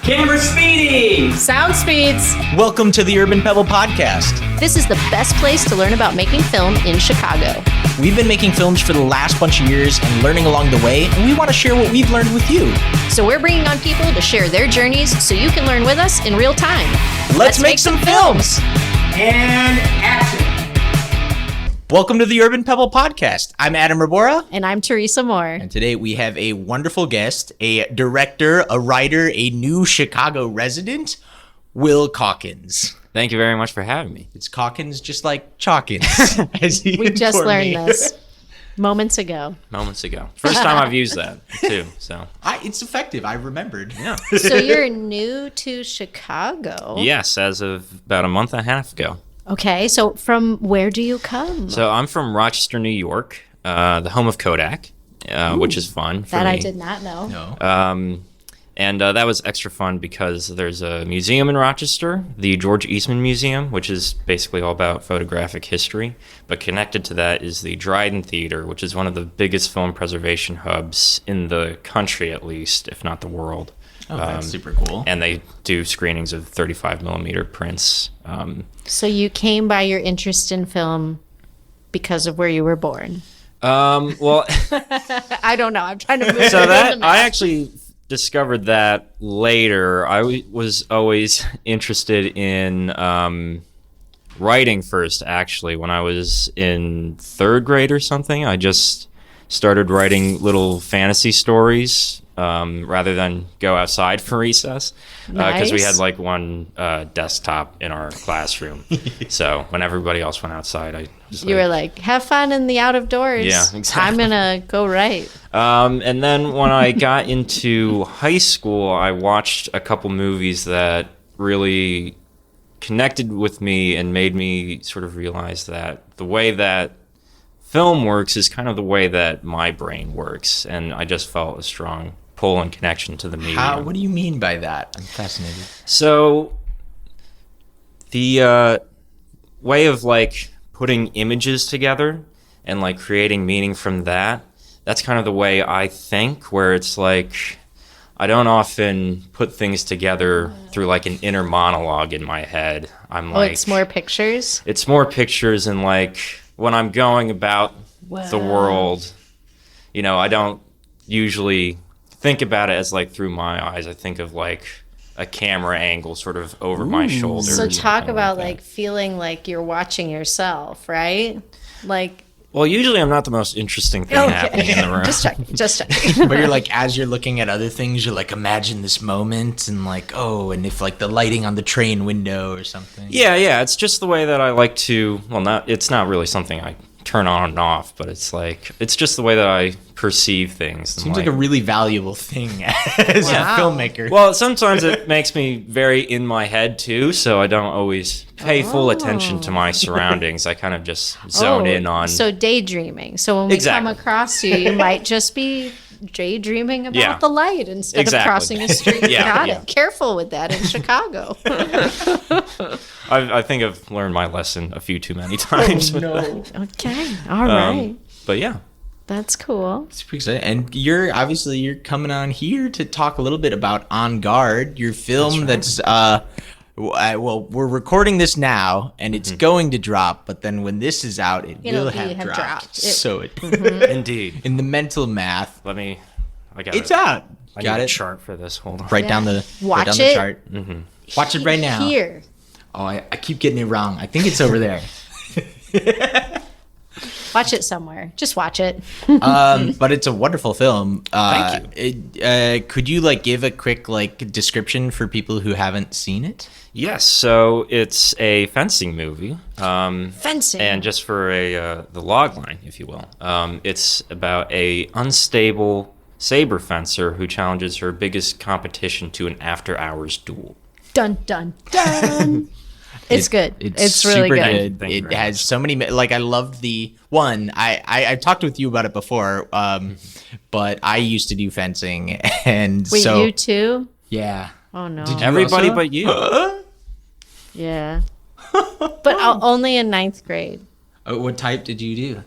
Camera speeding! Sound speeds! Welcome to the Urban Pebble podcast. This is the best place to learn about making film in Chicago. We've been making films for the last bunch of years and learning along the way, and we want to share what we've learned with you. So we're bringing on people to share their journeys so you can learn with us in real time. Let's make some films! And action! Welcome to the Urban Pebble podcast. I'm Adam Rabora. And I'm Teresa Moore. And today we have a wonderful guest, a director, a writer, a new Chicago resident, Will Calkins. Thank you very much for having me. It's Calkins just like Chalkins. as he We just informed learned me. this moments ago. First time I've used that, too. So It's effective. I remembered. yeah. So you're new to Chicago. Yes, as of about a month and a half ago. Okay, so from where do you come? So I'm from Rochester, New York, the home of Kodak, which is fun for that me. I did not know. No. And that was extra fun because there's a museum in Rochester, the George Eastman Museum, which is basically all about photographic history. But connected to that is the Dryden Theater, which is one of the biggest film preservation hubs in the country, at least, if not the world. Oh, that's super cool. And they do screenings of 35 millimeter prints. So you came by your interest in film because of where you were born. Well, I don't know. I'm trying to move so it that into I math. actually discovered that later. I was always interested in writing first, actually. When I was in third grade or something, I just started writing little fantasy stories rather than go outside for recess. Because we Nice. had like one desktop in our classroom. So when everybody else went outside, I was You were like, have fun in the out of doors. Yeah, exactly. I'm going to go write. And then when I got into high school, I watched a couple movies that really connected with me and made me sort of realize that the way that film works is kind of the way that my brain works. And I just felt a strong pull and connection to the medium. What do you mean by that? I'm fascinated. So the way of like putting images together and like creating meaning from that, that's kind of the way I think, where it's like I don't often put things together through like an inner monologue in my head. I'm like, It's more pictures. it's more pictures, and like when I'm going about the Wow. world, you know, I don't usually think about it as like through my eyes. I think of like a camera angle sort of over my shoulder. So or talk something about that. like feeling like you're watching yourself, right? Like, Well, usually I'm not the most interesting thing happening in the room. just checking. But you're like, as you're looking at other things, you're like, imagine this moment, and like, oh, and if like the lighting on the train window or something. Yeah, it's just the way that I like to, well, it's not really something I turn on and off, but it's like, it's just the way that I perceive things. And Seems like a really valuable thing as Wow. a filmmaker. well, sometimes it makes me very in my head too, so I don't always pay full attention to my surroundings. I kind of just zone in on. So daydreaming. So when we Exactly. come across you might just be daydreaming about Yeah. the light instead Exactly. of crossing a street. Yeah, Got yeah. it. Careful with that in Chicago. I think I've learned my lesson a few too many times. no. Okay. All right. But yeah. That's cool. Super excited. And you're coming on here to talk a little bit about On Guard, your film that's well, we're recording this now and it's going to drop, but then when this is out, It'll will be- have have dropped. dropped. So Indeed. in the mental math, I got it's out. I Got need a it? chart for this. Hold on. Write down the Watch write down it. the chart. Watch it right now. Here. Oh, I keep getting it wrong. I think it's over there. Watch it somewhere. Just watch it. But it's a wonderful film. Thank Could you like give a quick like description for people who haven't seen it? Yes, so it's a fencing movie. Fencing. And just for the log line, if you will, it's about a unstable saber fencer who challenges her biggest competition to an after-hours duel. Dun, dun, dun. It's good. It's really super good. Thank you It very has much. so many like I loved the one. I've talked with you about it before, but I used to do fencing, and Wait, so you too? yeah. Oh, no. Did you Everybody also? but you. Yeah. But only in ninth grade. What type did you do?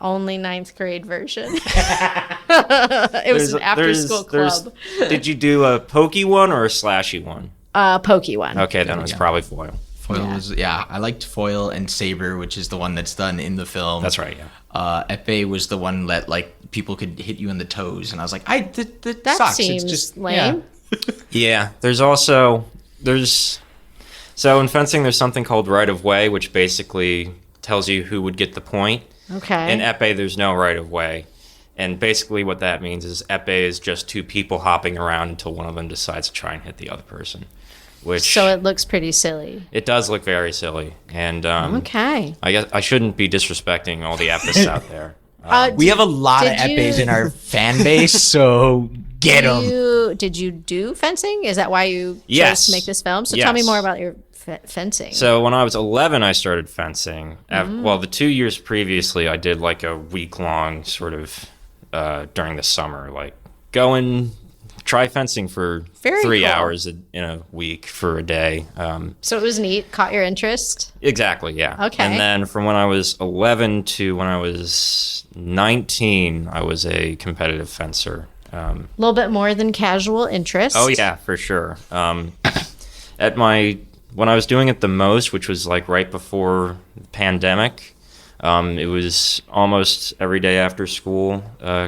only ninth grade version. It was an after-school club. Did you do a pokey one or a slashy one? Pokey one. Okay, then it was probably foil. Foil was, I liked foil and saber, which is the one that's done in the film. That's right, yeah. Epee was the one that like people could hit you in the toes, and I was like, that That sucks. seems It's just lame. Yeah, so in fencing there's something called right of way, which basically tells you who would get the point. Okay. In epee there's no right of way. And basically what that means is epee is just two people hopping around until one of them decides to try and hit the other person. Which So it looks pretty silly. it does look very silly. And Okay. I guess I shouldn't be disrespecting all the epists out there. We have a lot of Did you- Epees in our fan base, so get them. Did you do fencing? Is that why you chose Yes. to make this film? So tell me Yes. more about your fencing. So when I was 11, I started fencing. Well, the 2 years previously, I did like a week-long sort of during the summer, like go and try fencing for Very 3 cool. hours in a week for a day. So it was neat, caught your interest. Exactly, yeah. Okay. And then from when I was 11 to when I was 19, I was a competitive fencer. A little bit more than casual interest. Oh yeah, for sure. When I was doing it the most, which was like right before the pandemic, it was almost every day after school,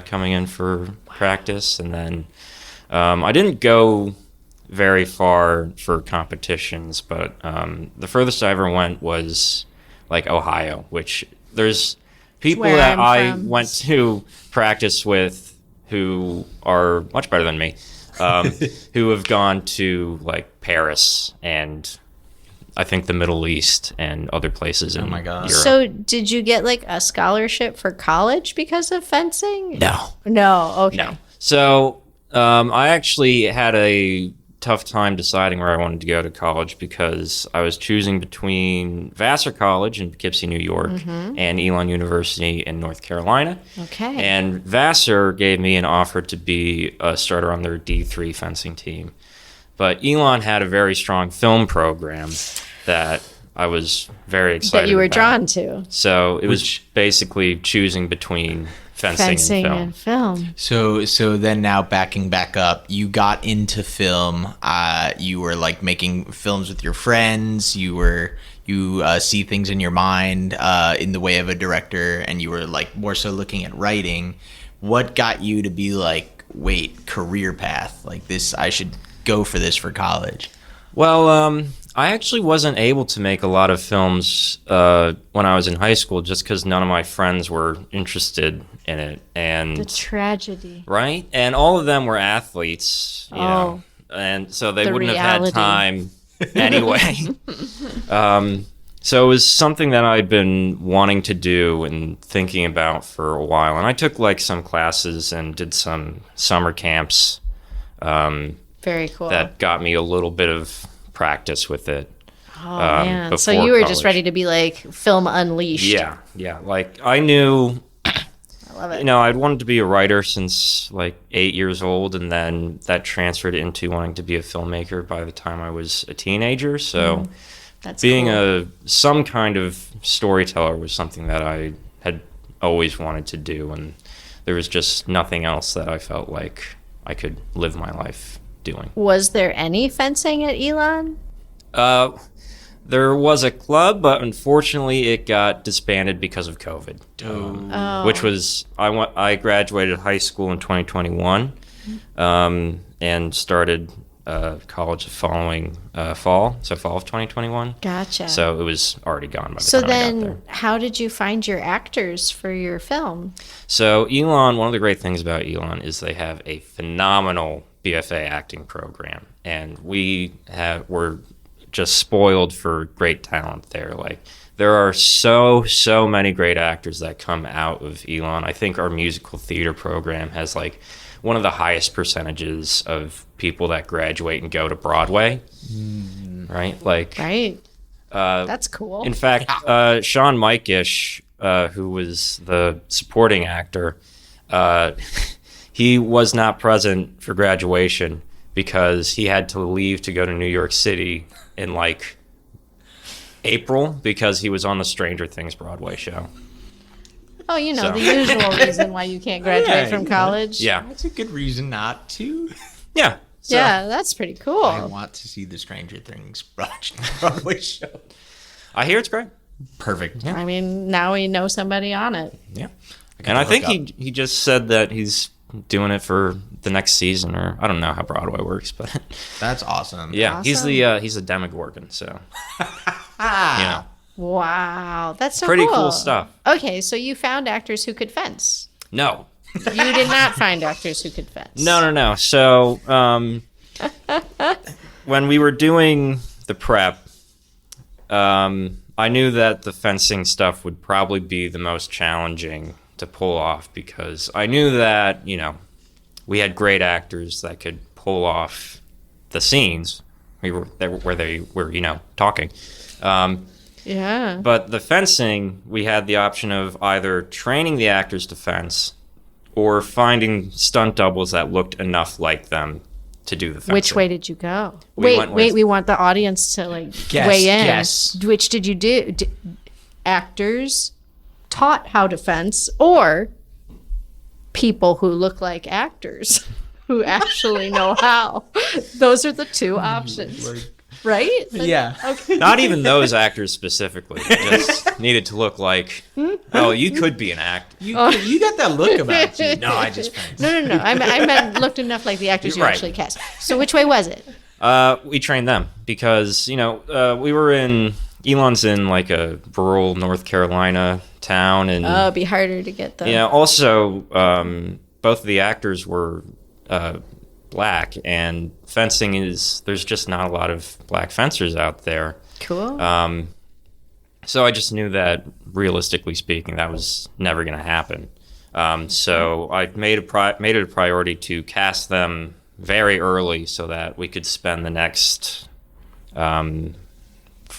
coming in for practice, and then I didn't go very far for competitions, but the furthest I ever went was like Ohio, which there's people where that I'm I from. went to practice with who are much better than me, who have gone to like Paris and I think the Middle East and other places in my God. Europe. So did you get like a scholarship for college because of fencing? No. No. Okay. No. So I actually had a tough time deciding where I wanted to go to college because I was choosing between Vassar College in Poughkeepsie, New York, and Elon University in North Carolina. Okay. And Vassar gave me an offer to be a starter on their D3 fencing team. But Elon had a very strong film program that I was very excited that you were about. drawn to. So it was basically choosing between fencing and film. So then now backing back up, you got into film. You were like making films with your friends. You see things in your mind in the way of a director, and you were like more so looking at writing. What got you to be like, wait, career path like this? I should go for this for college. Well, I actually wasn't able to make a lot of films when I was in high school just because none of my friends were interested in it. And The tragedy. right? And all of them were athletes, you know. And so they The wouldn't reality. have had time anyway. So it was something that I'd been wanting to do and thinking about for a while. And I took like some classes and did some summer camps Very cool. that got me a little bit of practice with it. Oh man. So before you were just college. ready to be like film unleashed. Yeah. Like I knew, I love it. you know, I'd wanted to be a writer since like 8 years old, and then that transferred into wanting to be a filmmaker by the time I was a teenager. So That's being cool. some kind of storyteller was something that I had always wanted to do, and there was just nothing else that I felt like I could live my life doing. Was there any fencing at Elon? There was a club, but unfortunately it got disbanded because of COVID. Oh. Which was I graduated high school in 2021, and started college the following fall of 2021. Gotcha. So it was already gone by the So time I got there. then how did you find your actors for your film? So Elon, one of the great things about Elon is they have a phenomenal BFA acting program, and we're just spoiled for great talent there. Like there are so many great actors that come out of Elon. I think our musical theater program has like one of the highest percentages of people that graduate and go to Broadway. Right? Like Right. That's cool. in fact, Sean Mikish, who was the supporting actor, he was not present for graduation because he had to leave to go to New York City in like April because he was on the Stranger Things Broadway show. Oh, you know, So- the usual reason why you can't graduate from college. Yeah. That's a good reason not to. Yeah. So, Yeah, that's pretty cool. I want to see the Stranger Things Broadway show. I hear it's great. Perfect. I mean, now we know somebody on it. Yeah. got And the I think hookup. he just said that he's doing it for the next season, or I don't know how Broadway works, but That's awesome. yeah, Awesome. he's a Demogorgon, so you Ah. know, Wow, that's so pretty cool stuff. Okay, so you found actors who could fence. No, You did not find actors who could fence. no. So when we were doing the prep, I knew that the fencing stuff would probably be the most challenging to pull off because I knew that, you know, we had great actors that could pull off the scenes where they were, you know, talking. Yeah. But the fencing, we had the option of either training the actors to fence or finding stunt doubles that looked enough like them to do the fencing. Which way did you go? We went Wait, with- we want the audience to like Guess, weigh in. guess. Which did you do? Actors taught how to fence or people who look like actors who actually know how? Those are the two options. Right? Yeah. Okay. Not even those actors specifically. They just needed to look like, oh, you could be an actor. You got that look about you. No, I just fenced. No. I meant looked enough like the actors you Right. actually cast. So which way was it? We trained them because, you know, we were Elon's in like a rural North Carolina town. And, Oh, it'd be harder to get the. you know, also, both of the actors were black, and fencing there's just not a lot of black fencers out there. Cool. So I just knew that, realistically speaking, that was never going to happen. So I made it a priority to cast them very early so that we could spend the next 4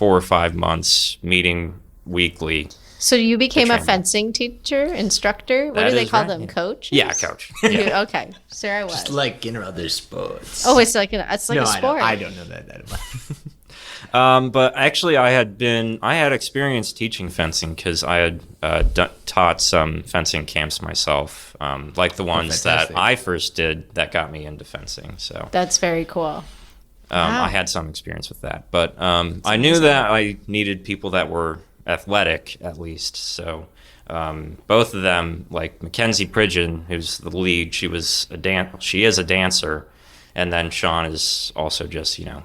or 5 months meeting weekly. So you became a train them. fencing teacher, instructor? What That do they is call right, them? yeah. Coach? Yeah, coach. You, okay. Sarah was. Just like in other sports. Oh, it's like a sport. I don't know that But actually, I had experience teaching fencing because I had taught some fencing camps myself, like the ones that fantastic. I first did that got me into fencing. So That's very cool. I had some experience with that. But I knew that I needed people that were athletic, at least. So both of them, like Mackenzie Pridgeon, who's the lead, she is a dancer. And then Sean is also just, you know,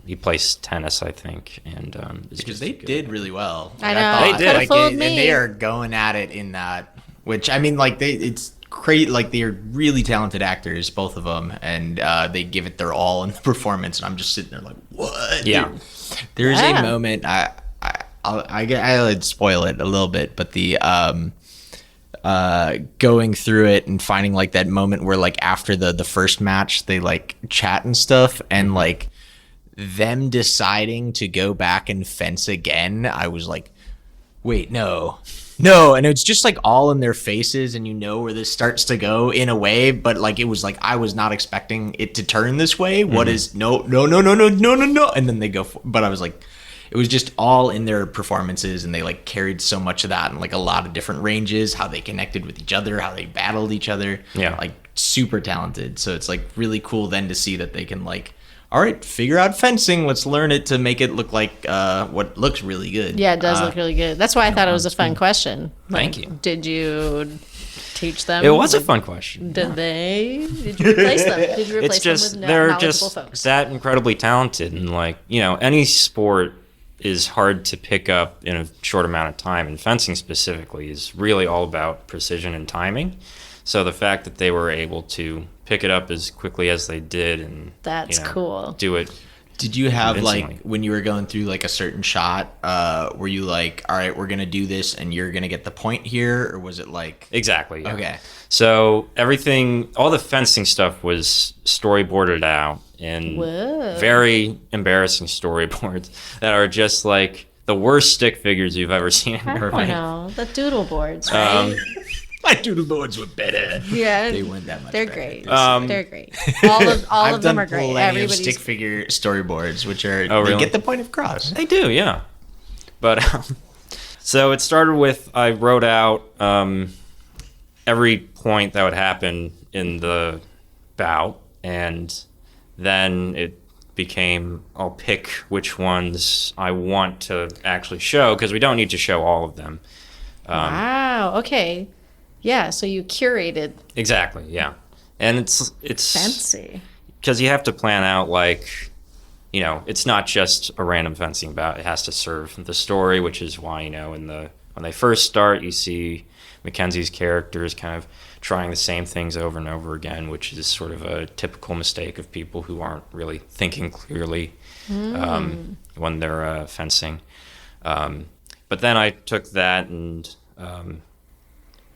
he plays tennis, I think, and is because just they good. did really well. I Like, know. thought, They did. like, Fooled and me. they are going at it in that. Which I mean, like it's great. Like they are really talented actors, both of them, and they give it their all in the performance. And I'm just sitting there like, what? Yeah. There's Yeah. a moment. I'll spoil it a little bit, but the going through it and finding like that moment where like after the first match they like chat and stuff, and like them deciding to go back and fence again, I was like, wait, no, and it's just like all in their faces, and you know where this starts to go in a way, but like it was like I was not expecting it to turn this way. What is no, and then they go but I was like, it was just all in their performances, and they like carried so much of that, and like a lot of different ranges, how they connected with each other, how they battled each other. Yeah. Like super talented. So it's like really cool then to see that they can like, all right, figure out fencing. Let's learn it to make it look like what looks really good. Yeah, it does look really good. That's why I thought it was a fun question. Thank you. Did you teach them? It was a fun question. Did you replace them? Did you replace It's just them with they're knowledgeable just folks? that incredibly talented, and like, you know, any sport is hard to pick up in a short amount of time, and fencing specifically is really all about precision and timing. So the fact that they were able to pick it up as quickly as they did, and That's cool. do it. Did you have like Convincingly. when you were going through like a certain shot, were you like, all right, we're gonna do this and you're gonna get the point here, or was it like Exactly. Yeah. okay? So everything, all the fencing stuff was storyboarded out in Whoa. very embarrassing storyboards that are just like the worst stick figures you've ever seen in I your don't life. know. The doodle boards, right? My doodle boards were better. yeah. They weren't that much. They're better. great. Um, They're great. All I've of them done are great. plenty of Everybody's stick figure storyboards, which are Oh, they really? get the point across. They do, yeah. But So it started with I wrote out every point that would happen in the bout, and then it became I'll pick which ones I want to actually show, because we don't need to show all of them. Wow. Okay. Yeah. So you curated. Exactly. Yeah, and it's Fancy. because you have to plan out, like, you know, it's not just a random fencing bout. It has to serve the story, which is why, you know, when they first start, you see Mackenzie's character is kind of trying the same things over and over again, which is sort of a typical mistake of people who aren't really thinking clearly when they're fencing. But then I took that and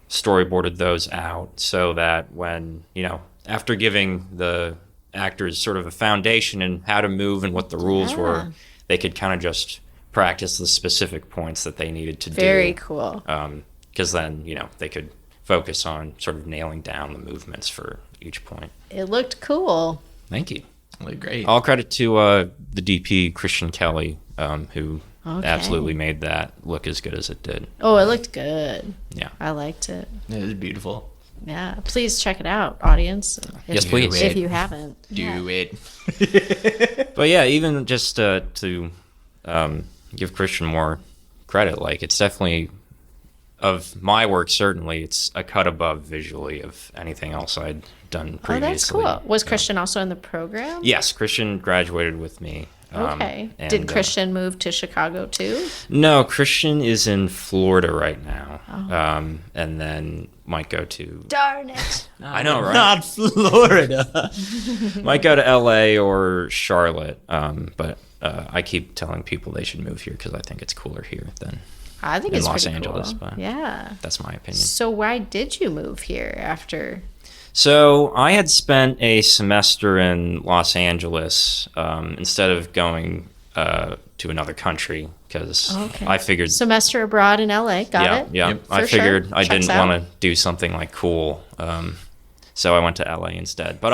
storyboarded those out so that when, you know, after giving the actors sort of a foundation in how to move and what the rules were, they could kind of just practice the specific points that they needed to do. Very cool. Because then, you know, they could focus on sort of nailing down the movements for each point. It looked cool. Thank you. Really great. All credit to the DP, Christian Kelly, who absolutely made that look as good as it did. Oh, it looked good. Yeah. I liked it. It was beautiful. Yeah. Please check it out, audience. Yes, please. If you haven't. Do it. But yeah, even just to give Christian more credit, like, it's definitely, of my work, certainly, it's a cut above visually of anything else I'd done previously. Oh, that's cool. Was Christian also in the program? Yes, Christian graduated with me. Okay. And, Did Christian move to Chicago too? No, Christian is in Florida right now. Oh. And then might go to... Darn it. I know, right? Not Florida. Might go to LA or Charlotte. But I keep telling people they should move here because I think it's cooler here than I think in it's Los pretty Angeles. cool. But Yeah. that's my opinion. So why did you move here after? So I had spent a semester in Los Angeles instead of going to another country because I figured Semester abroad in LA. Got it? Yeah, Yep. I For figured sure. I Checks didn't out. want to do something like cool, so I went to LA instead. But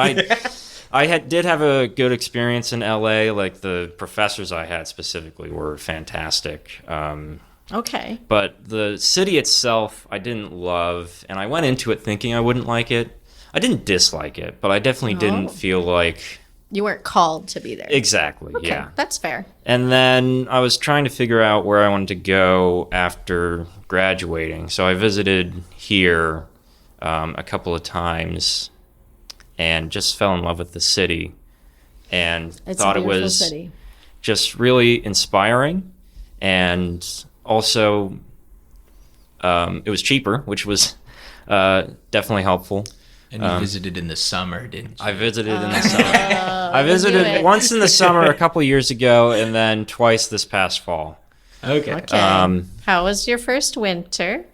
I did have a good experience in LA. Like, the professors I had specifically were fantastic. Okay. But the city itself, I didn't love, and I went into it thinking I wouldn't like it. I didn't dislike it, but I definitely didn't feel like... You weren't called to be there. Exactly, Okay, yeah. that's fair. And then I was trying to figure out where I wanted to go after graduating. So I visited here a couple of times and just fell in love with the city and It's thought a it beautiful was city. just really inspiring. And also, it was cheaper, which was definitely helpful. And you visited in the summer, didn't you? I visited in the summer. I knew visited it. once in the summer a couple years ago, and then twice this past fall. Okay. Okay. How was your first winter?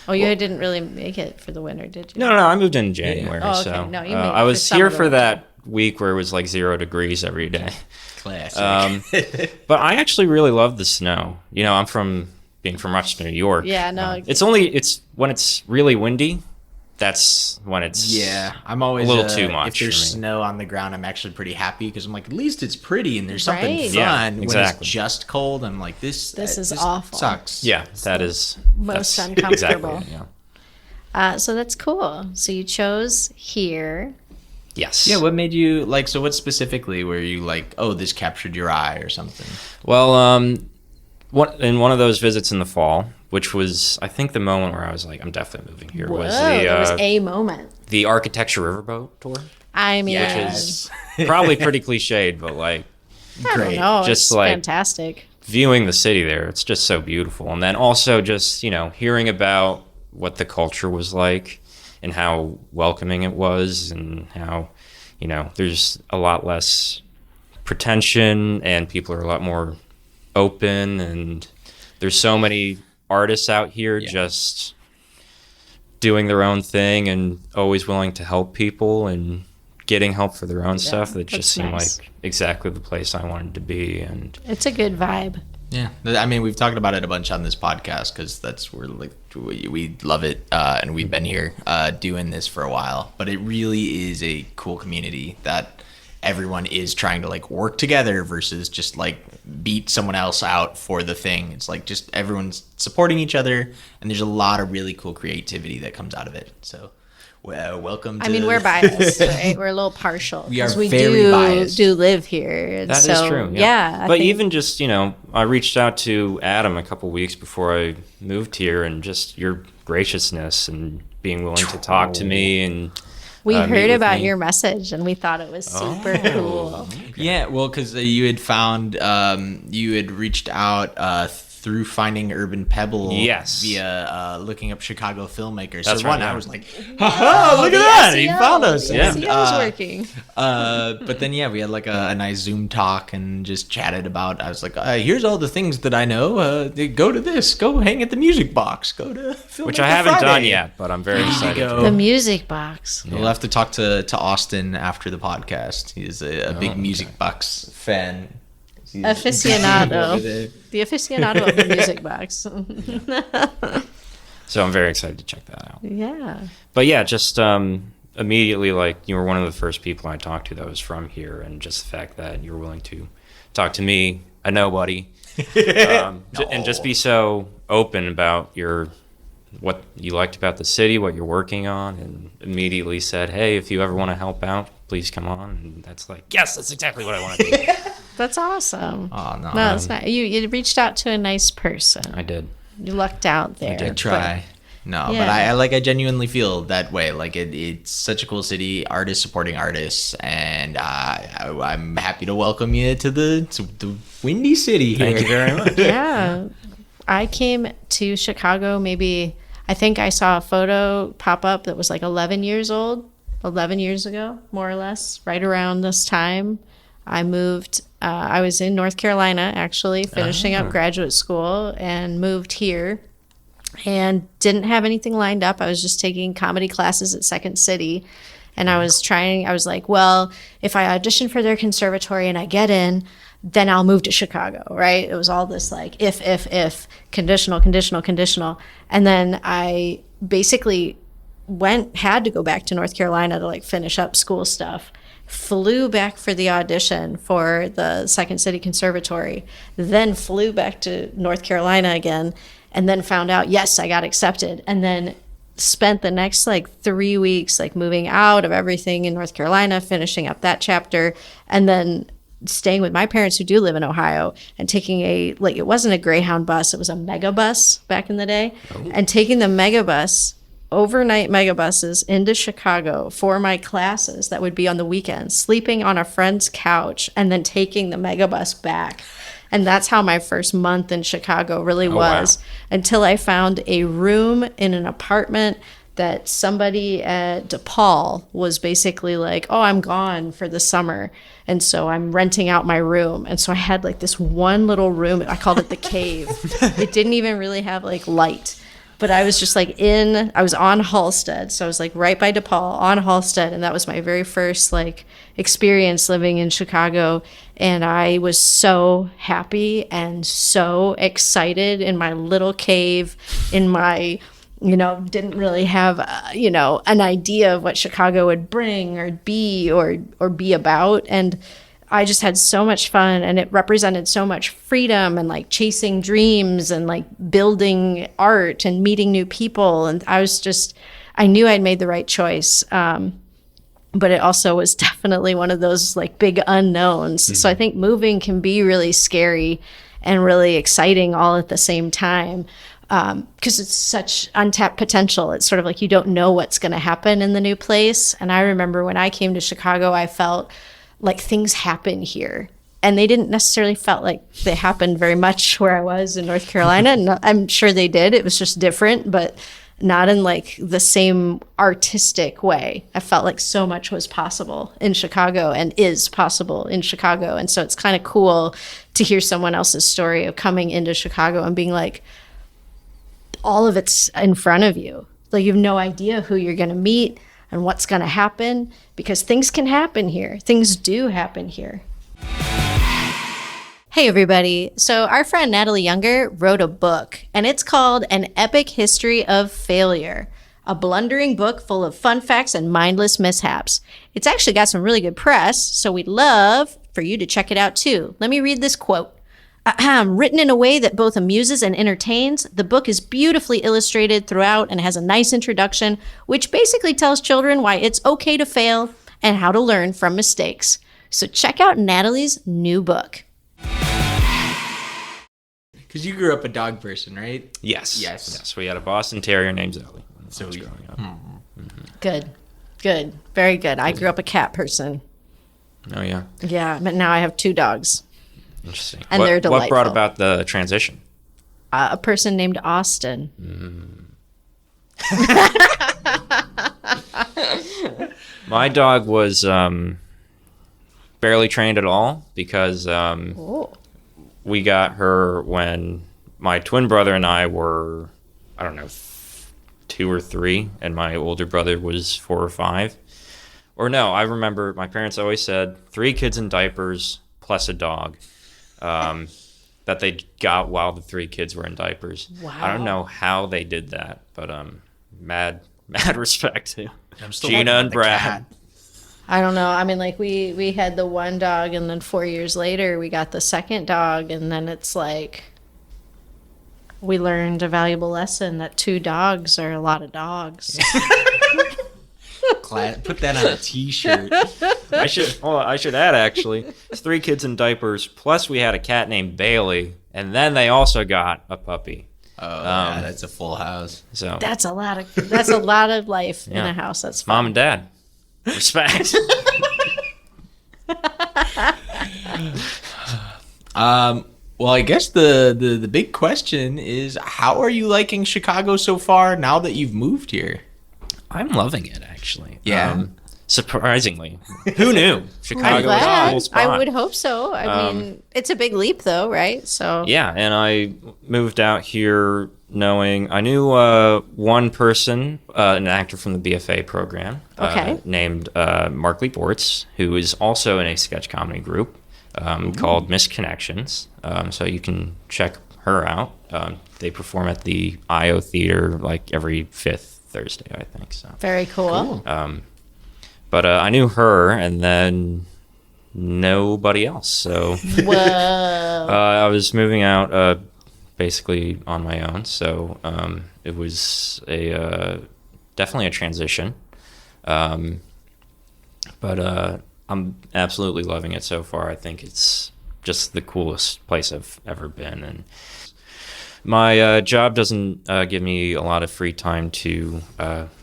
Oh, you didn't really make it for the winter, did you? No, I moved in January. Oh, okay. So No, you made it I for was summer here though. for that week where it was like 0 degrees every day. Classic. But I actually really love the snow. You know, I'm from Rochester, New York. Yeah, no. It's when it's really windy. That's when it's Yeah, I'm always a little too much If there's for me. snow on the ground, I'm actually pretty happy because I'm like, at least it's pretty and there's something Right. fun. Yeah, When exactly. it's just cold, I'm like, this is awful. Sucks. Yeah, that is Most that's uncomfortable. Exactly, yeah. So that's cool. So you chose here. Yes. Yeah. What made you like? So what specifically were you like? Oh, this captured your eye or something? Well, in one of those visits in the fall, which was, I think, the moment where I was like, I'm definitely moving here, Whoa, was there was a moment. the Architecture Riverboat tour. I mean, Yes. Probably pretty cliched, but like I don't know. Just It's like- fantastic. viewing the city there, it's just so beautiful. And then also just, you know, hearing about what the culture was like and how welcoming it was and how, you know, there's a lot less pretension and people are a lot more open, and there's so many artists out here just doing their own thing and always willing to help people and getting help for their own stuff that that's just seemed nice. like exactly the place I wanted to be. And It's a good vibe. Yeah, I mean, we've talked about it a bunch on this podcast because that's where like we love it, and we've been here doing this for a while. But it really is a cool community that everyone is trying to like work together versus just like beat someone else out for the thing. It's like just everyone's supporting each other, and there's a lot of really cool creativity that comes out of it. So welcome to... I mean, we're biased, right? We're a little partial. We are 'cause we very biased. do live here. And That is true. Yeah. But even just, I reached out to Adam a couple weeks before I moved here, and just your graciousness and being willing to talk to me and we meet heard with about me. your message and we thought it was super cool. Yeah, well, because you had found, you had reached out through finding Urban Pebble Yes. via looking up Chicago filmmakers. That's So right, I yeah. was like, haha, look at that, he found us. The Yeah. SEO is working. But then, yeah, we had like a nice Zoom talk and just chatted about, I was like, here's all the things that I know. Go to this, go hang at the music box, go to Filmmaker which I haven't Friday. done yet, but I'm very excited. go. The music box. We'll have to talk to Austin after the podcast. He's a big music box fan. He's Aficionado. over there. The aficionado of the music box. So I'm very excited to check that out. Yeah. But yeah, just immediately, like, you were one of the first people I talked to that was from here, and just the fact that you were willing to talk to me, a nobody, and just be so open about what you liked about the city, what you're working on, and immediately said, hey, if you ever want to help out, please come on. And that's like, yes, that's exactly what I want to do. That's awesome. Oh, no. No, it's not. You reached out to a nice person. I did. You lucked out there. I try. No, Yeah. but I genuinely feel that way. Like it's such a cool city, artists supporting artists, and I'm happy to welcome you to the Windy City here. Thank you very much. Yeah. I came to Chicago I think I saw a photo pop up that was like 11 years old, 11 years ago, more or less, right around this time. I moved, I was in North Carolina, actually, finishing up graduate school, and moved here and didn't have anything lined up. I was just taking comedy classes at Second City. And I was like, well, if I audition for their conservatory and I get in, then I'll move to Chicago, right? It was all this like if, conditional. And then I basically had to go back to North Carolina to like finish up school stuff. Flew back for the audition for the Second City Conservatory, then flew back to North Carolina again, and then found out, yes, I got accepted. And then spent the next like 3 weeks like moving out of everything in North Carolina, finishing up that chapter, and then staying with my parents who do live in Ohio, and taking it wasn't a Greyhound bus, it was a mega bus back in the day, and taking the mega bus, overnight mega buses into Chicago for my classes that would be on the weekends, sleeping on a friend's couch, and then taking the mega bus back. And that's how my first month in Chicago really was, until I found a room in an apartment that somebody at DePaul was basically like, oh, I'm gone for the summer. And so I'm renting out my room. And so I had like this one little room. I called it the cave. It didn't even really have like light. But I was just like I was on Halsted. So I was like right by DePaul on Halsted. And that was my very first like experience living in Chicago. And I was so happy and so excited in my little cave, in my, didn't really have, an idea of what Chicago would bring or be or be about. And I just had so much fun, and it represented so much freedom and like chasing dreams and like building art and meeting new people. And I knew I'd made the right choice. But it also was definitely one of those like big unknowns. Mm-hmm. So I think moving can be really scary and really exciting all at the same time. Because it's such untapped potential. It's sort of like you don't know what's going to happen in the new place. And I remember when I came to Chicago, I felt like things happen here. And they didn't necessarily felt like they happened very much where I was in North Carolina. And I'm sure they did. It was just different, but not in like the same artistic way. I felt like so much was possible in Chicago and is possible in Chicago. And so it's kind of cool to hear someone else's story of coming into Chicago and being like, all of it's in front of you. Like you have no idea who you're going to meet and what's going to happen, because things can happen here. Things do happen here. Hey everybody. So our friend Natalie Younger wrote a book, and it's called An Epic History of Failure. a blundering book full of fun facts and mindless mishaps. It's actually got some really good press, so we'd love for you to check it out too. Let me read this quote. Written in a way that both amuses and entertains, the book is beautifully illustrated throughout and has a nice introduction, which basically tells children why it's okay to fail and how to learn from mistakes. So check out Natalie's new book. Because you grew up a dog person, right? Yes. Yes. Yes. We had a Boston Terrier named Zoe. So we, growing up. Good. Very good. I grew up a cat person. Oh, yeah. Yeah, but now I have 2 dogs. Interesting. And they're What brought delightful. about the transition? A person named Austin. My dog was barely trained at all because Oh. we got her when my twin brother and I were, I don't know, 2 or 3, and my older brother was 4 or 5. Or no, I remember my parents always said 3 kids in diapers plus a dog that they got while the 3 kids were in diapers. Wow. I don't know how they did that, but mad respect to I'm still Gina working on and the Brad. cat. I don't know. I mean, like we had the one dog, and then 4 years later we got the second dog, and then it's like we learned a valuable lesson that 2 dogs are a lot of dogs. Put that on a T-shirt. I should add actually, it's 3 kids in diapers plus we had a cat named Bailey, and then they also got a puppy. Oh, yeah, that's a full house. So That's a lot of life in Yeah. a house. That's fun. mom and dad, respect. Well, I guess the big question is, how are you liking Chicago so far now that you've moved here? I'm loving it actually. Yeah. Surprisingly, who knew I'm Chicago was a glad. cool spot? I would hope so. I mean, it's a big leap, though, right? So Yeah, and I moved out here knowing I knew one person, an actor from the BFA program, Okay. named Mark Lee Bortz, who is also in a sketch comedy group called Misconnections. So you can check her out. They perform at the IO Theater like every 5th Thursday, I think. So, very cool. but I knew her, and then nobody else. So. Whoa. I was moving out basically on my own, so it was definitely a transition. But I'm absolutely loving it so far. I think it's just the coolest place I've ever been, and my job doesn't give me a lot of free time to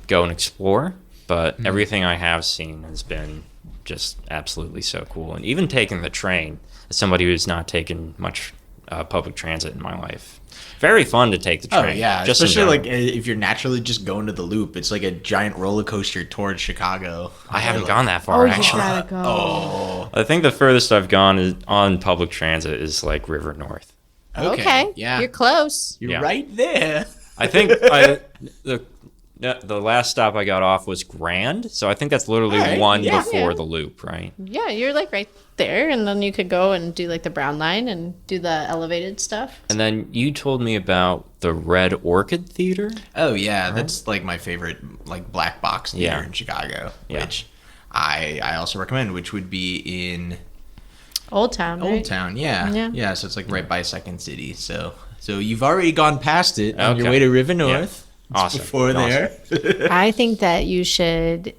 go and explore, but everything I have seen has been just absolutely so cool. And even taking the train, as somebody who's not taken much public transit in my life, very fun to take the train. Oh yeah, just in especially like general. if you're naturally just going to the Loop, it's like a giant roller coaster towards Chicago. I haven't gone that far You actually. gotta go. I think the furthest I've gone is on public transit is like River North. Okay. yeah, You're close. you're Yeah. right there. I think the last stop I got off was Grand, so I think that's literally All right, one yeah. before Yeah. the Loop, right? Yeah, you're like right there, and then you could go and do like the Brown Line and do the elevated stuff. And then you told me about the Red Orchid Theater. Oh yeah, that's like my favorite like black box theater Yeah. in Chicago, Yeah. which I also recommend, which would be in Old Town, right? Old Town. Yeah. Yeah. So it's like right by Second City. So you've already gone past it on your Okay. way to River North. It's Awesome. before Awesome. there. I think that you should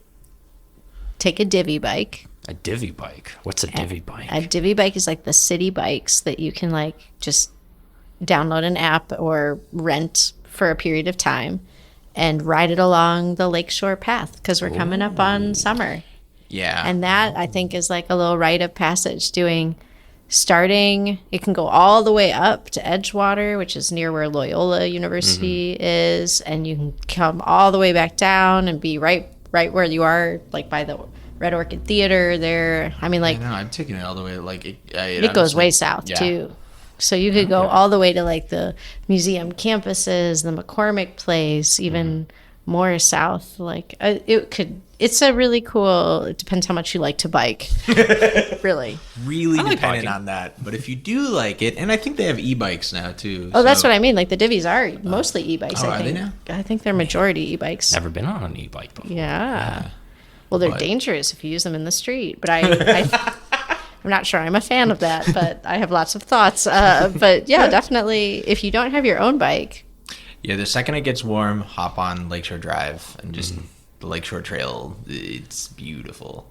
take a divvy bike. A divvy bike. What's a divvy bike? A divvy bike is like the city bikes that you can like just download an app or rent for a period of time and ride it along the lakeshore path because we're coming up on summer. Yeah. And that I think is like a little rite of passage starting, it can go all the way up to Edgewater, which is near where Loyola University is, and you can come all the way back down and be right where you are, like by the Red Orchid Theater there. I mean, like No, I'm taking it all the way. Like it goes way south too. So you could go all the way to like the museum campuses, the McCormick Place, even more south. Like it's a really cool, it depends how much you like to bike. Really. Really I like dependent biking. on that. But if you do like it, and I think they have e-bikes now too. Oh, that's what I mean. Like the divvies are mostly e-bikes, oh, I are they think. now? I think they're majority e-bikes. Never been on an e-bike before. Yeah. Well, they're But- dangerous if you use them in the street. But I'm not sure I'm a fan of that, but I have lots of thoughts. But yeah, definitely, if you don't have your own bike, Yeah, the second it gets warm, hop on Lakeshore Drive and just the Lakeshore Trail. It's beautiful.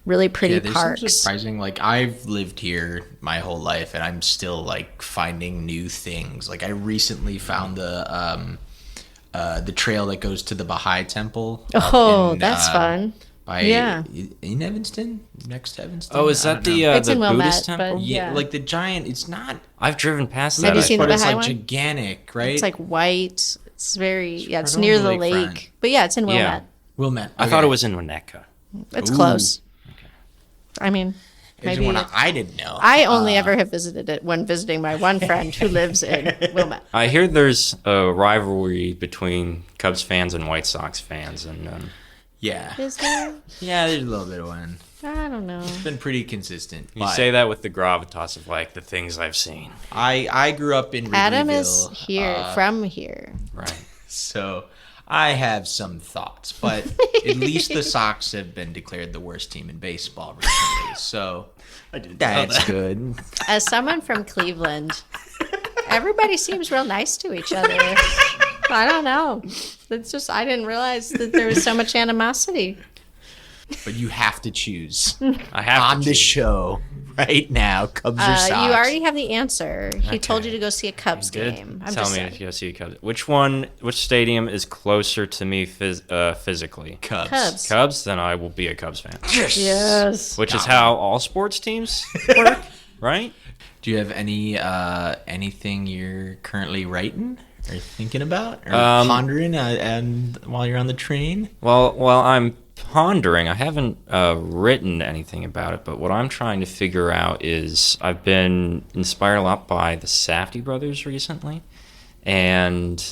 really pretty Yeah, there's some parks. surprising. Like I've lived here my whole life, and I'm still like finding new things. Like I recently found the trail that goes to the Baha'i Temple. up Oh, in, that's fun. By Yeah. in Evanston, next to Evanston. Oh, is I that don't the know. It's the in Wilmette, Buddhist but temple? yeah. like the giant. It's not. I've driven past Have that. you seen the But it's Baha'i like one? gigantic, right? It's like white. It's very, yeah, it's right near on the the lake. lakefront. But yeah, it's in Yeah. Wilmette. Wilmette. I thought it was in Winnetka. It's Ooh. close. I mean, There's maybe. one I didn't know. I only ever have visited it when visiting my one friend who lives in Wilmette. I hear there's a rivalry between Cubs fans and White Sox fans, and Yeah. Is there? Yeah, there's a little bit of one. I don't know. It's been pretty consistent. you but say that with the gravitas of like the things I've seen. I grew up in Wrigleyville. Adam is here, from here. Right. So I have some thoughts, but at least the Sox have been declared the worst team in baseball recently. So that's good. As someone from Cleveland, everybody seems real nice to each other. I don't know. It's just, I didn't realize that there was so much animosity. But you have to choose I have on to the choose. show right now. Cubs or Sox? You already have the answer. He told Okay. you to go see a Cubs Did game. tell me if you see Cubs. Which stadium is closer to me physically? Cubs. Cubs, then I will be a Cubs fan. Yes. Which is how all sports teams work, right? Do you have any anything you're currently writing or thinking about or pondering and while you're on the train? Well, I'm pondering. I haven't written anything about it, but what I'm trying to figure out is I've been inspired a lot by the Safdie brothers recently, and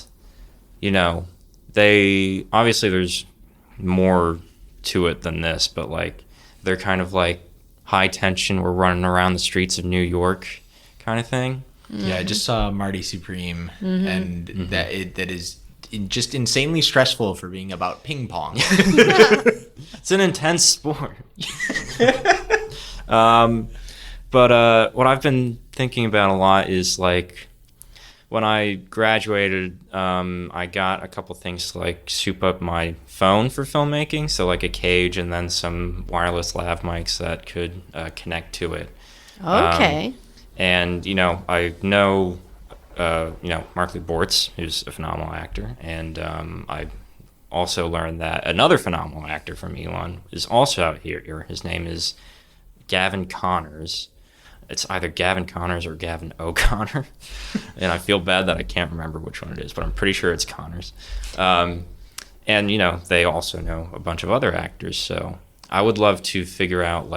they obviously there's more to it than this, but like they're kind of like high tension. We're running around the streets of New York, kind of thing. Yeah, I just saw Marty Supreme, and that is just insanely stressful for being about ping pong. It's an intense sport. But what I've been thinking about a lot is like when I graduated, I got a couple things to like soup up my phone for filmmaking. So like a cage and then some wireless lav mics that could connect to it. Okay. And I know Mark Lee Bortz, who's a phenomenal actor, and I also learned that another phenomenal actor from Elon is also out here. His name is Gavin Connors. It's either Gavin Connors or Gavin O'Connor, and I feel bad that I can't remember which one it is, but I'm pretty sure it's Connors. And they also know a bunch of other actors, so I would love to figure out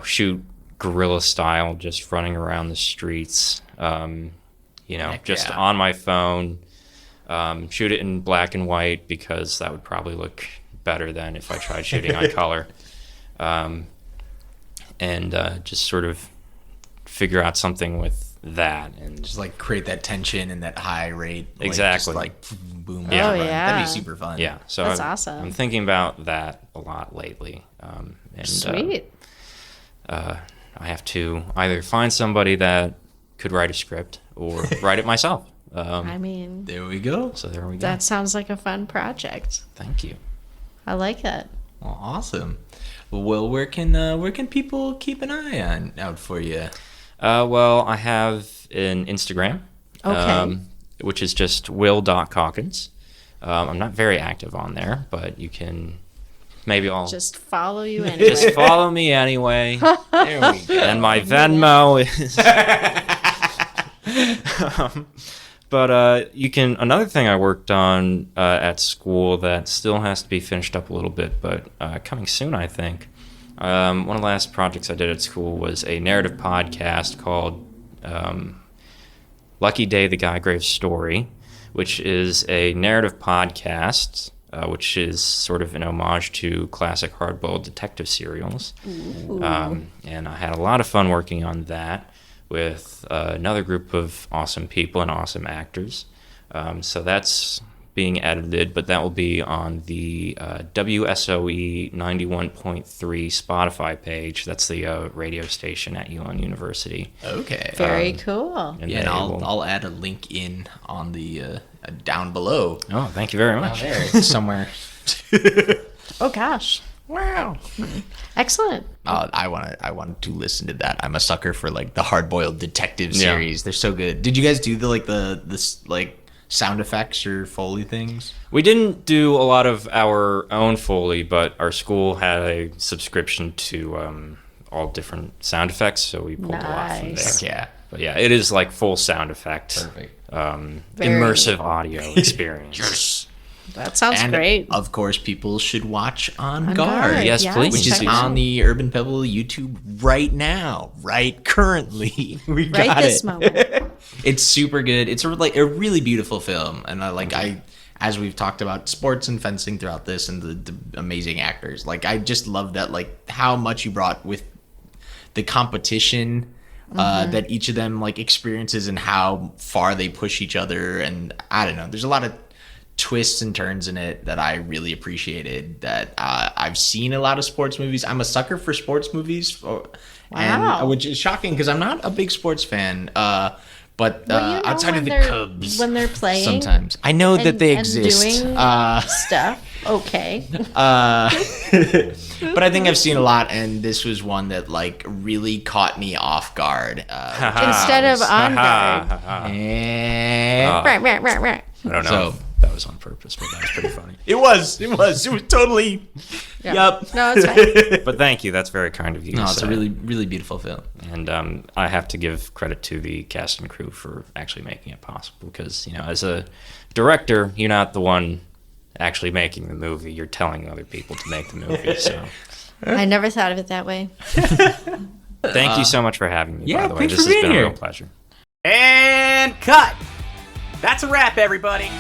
shoot guerrilla style, just running around the streets, just yeah. on my phone, shoot it in black and white because that would probably look better than if I tried shooting on color, and just sort of figure out something with that and Just like create that tension and that high rate. Exactly. Like, just boom. Yeah. Oh, run. yeah. That'd be super fun. yeah. So That's I'm awesome. thinking about that a lot lately. And, Sweet. I have to either find somebody that could write a script or write it myself. I mean, There we go. So there we go. that sounds like a fun project. Thank you. I like that. Well, awesome. Well, where can people keep an eye out for you? Well, I have an Instagram, Okay. which is just will.calkins. I'm not very active on there, but you can maybe I'll Just follow you anyway. just follow me anyway. There we go. And my Venmo is. But you can. Another thing I worked on at school that still has to be finished up a little bit, but coming soon, I think. One of the last projects I did at school was a narrative podcast called Lucky Day: The Guy Graves Story, which is a narrative podcast, which is sort of an homage to classic hard-boiled detective serials. And I had a lot of fun working on that with another group of awesome people and awesome actors. So that's being edited, but that will be on the WSOE 91.3 Spotify page. That's the radio station at Elon University. Okay. Very cool. And Yeah, and they will- I'll add a link in on the down below. Oh, thank you very much. There, it's somewhere. Oh gosh. Wow. Excellent. I want to listen to that. I'm a sucker for like the hard-boiled detective Yeah. series. They're so good. Did you guys do the sound effects or Foley things? We didn't do a lot of our own Foley, but our school had a subscription to all different sound effects, so we pulled a lot from there. Nice. Yeah. But yeah, it is like full sound effect, Perfect. Very- immersive audio experience. Yes. That sounds And great. of course, people should watch On On Guard. Guard, Yes, please. Which is check it on out. the Urban Pebble YouTube right now, right currently. We got Right this it. moment. It's super good. It's a really beautiful film, and as we've talked about sports and fencing throughout this, and the amazing actors. Like I just love that, like how much you brought with the competition that each of them like experiences and how far they push each other, and I don't know. There's a lot of twists and turns in it that I really appreciated. That I've seen a lot of sports movies. I'm a sucker for sports movies, Wow. and which is shocking because I'm not a big sports fan. But Well, you know outside when of the they're- Cubs, when they're playing sometimes I know that they and exist. doing stuff. Okay. But I think I've seen a lot, and this was one that like really caught me off guard. Instead of on guard. And Right, right, right, right. I don't know So- if that was on purpose, but that was pretty funny. it was totally. Yeah. Yep. No, it's fine. But thank you. That's very kind of you. No, to it's a say. really beautiful film. And I have to give credit to the cast and crew for actually making it possible, because, as a director, you're not the one actually making the movie. You're telling other people to make the movie. So I never thought of it that way. thank you so much for having me, yeah, by the way. thanks This for has being been here. a real pleasure. And cut. That's a wrap, everybody.